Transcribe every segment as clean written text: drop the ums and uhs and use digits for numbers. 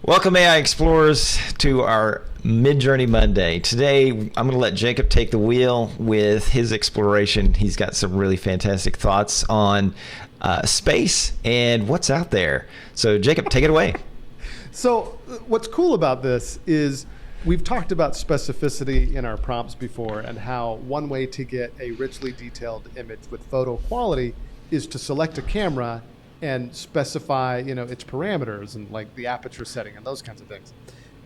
Welcome, AI Explorers, to our Midjourney Monday. Today, I'm going to let Jacob take the wheel with his exploration. He's got some really fantastic thoughts on space and what's out there. So, Jacob, take it away. So, what's cool about this is we've talked about specificity in our prompts before, and how one way to get a richly detailed image with photo quality is to select a camera and specify, its parameters and like the aperture setting and those kinds of things.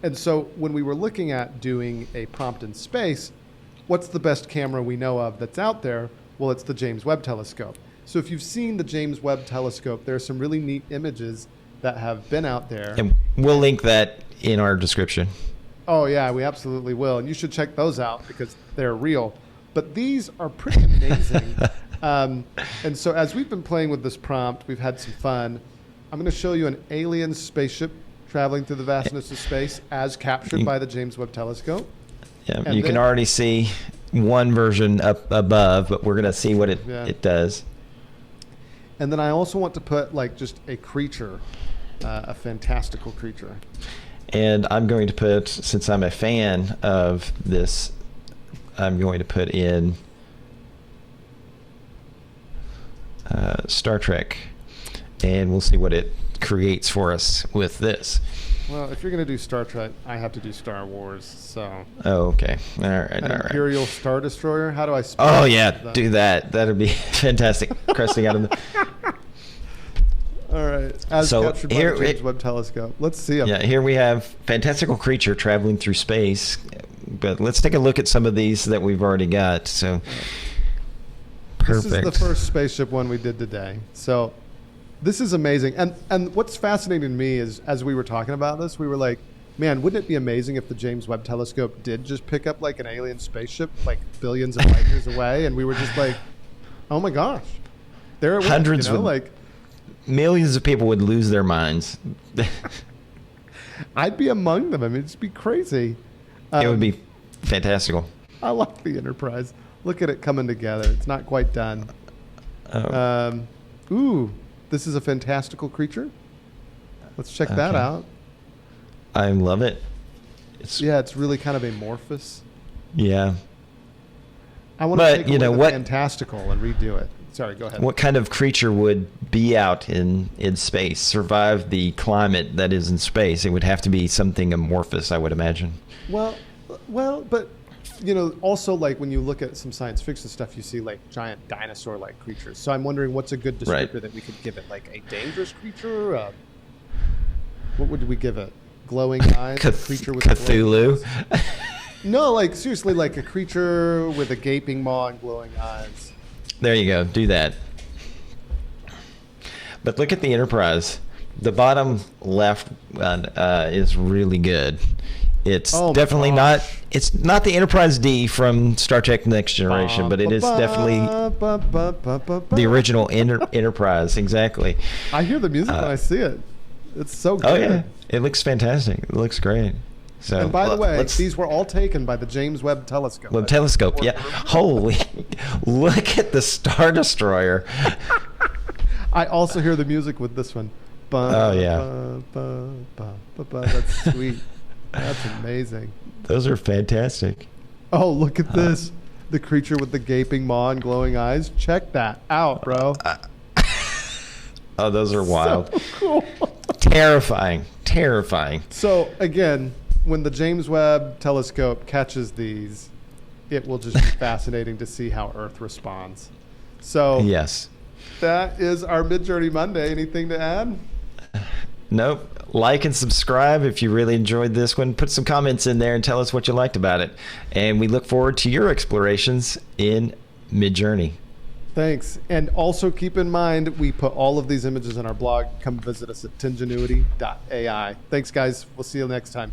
And so when we were looking at doing a prompt in space, what's the best camera we know of that's out there? Well, it's the James Webb Telescope. So if you've seen the James Webb Telescope, there are some really neat images that have been out there. And we'll link that in our description. Oh yeah, we absolutely will. And you should check those out because they're real. But these are pretty amazing. And so as we've been playing with this prompt, we've had some fun. I'm going to show you an alien spaceship traveling through the vastness of space as captured by the James Webb Telescope. Yeah, and you can already see one version up above, but we're going to see what it does. And then I also want to put like just a creature, a fantastical creature. And I'm going to put, since I'm a fan of this, I'm going to put in Star Trek, and we'll see what it creates for us with this. Well, if you're going to do Star Trek, I have to do Star Wars. So. Oh, okay. All right. An Imperial Star Destroyer. How do I spell Oh yeah, do that. That'd be fantastic. Cresting out of the. All right. As captured by the James Webb Telescope. Let's see them. Yeah, here we have fantastical creature traveling through space. But let's take a look at some of these that we've already got. So. Perfect. This is the first spaceship one we did today. So this is amazing. And what's fascinating to me is, as we were talking about this, we were like, man, wouldn't it be amazing if the James Webb Telescope did just pick up like an alien spaceship like billions of light years away, and we were just like, oh my gosh. There it was. Hundreds like millions of people would lose their minds. I'd be among them. I mean, it'd be crazy. It would be fantastical. I like the Enterprise. Look at it coming together. It's not quite done. Ooh, this is a fantastical creature. Let's check that out. I love it. It's really kind of amorphous. Yeah. I want to take the fantastical and redo it. Sorry, go ahead. What kind of creature would be out in space, survive the climate that is in space? It would have to be something amorphous, I would imagine. Well, but also like when you look at some science fiction stuff, you see like giant dinosaur-like creatures. So I'm wondering what's a good descriptor that we could give it, like a dangerous creature? What would we give it? Glowing eyes? A creature with Cthulhu? No, like seriously, like a creature with a gaping maw and glowing eyes. There you go. Do that. But look at the Enterprise. The bottom left is really good. It's definitely not. It's not the Enterprise D from Star Trek Next Generation, but it is definitely the original Enterprise. Exactly. I hear the music when I see it. It's so good. Oh yeah, it looks fantastic. It looks great. So, and by the way, these were all taken by the James Webb Telescope. Webb Telescope, yeah. Holy, look at the Star Destroyer. I also hear the music with this one. Oh yeah. That's sweet. That's amazing. Those are fantastic. Oh, look at this. The creature with the gaping maw and glowing eyes. Check that out, bro. Oh, those are wild. So cool. Terrifying. So, again, when the James Webb Telescope catches these, it will just be fascinating to see how Earth responds. So, yes. That is our Midjourney Monday. Anything to add? Nope. Like and subscribe if you really enjoyed this one. Put some comments in there and tell us what you liked about it. And we look forward to your explorations in Midjourney. Thanks. And also keep in mind, we put all of these images in our blog. Come visit us at tingenuity.ai. Thanks, guys. We'll see you next time.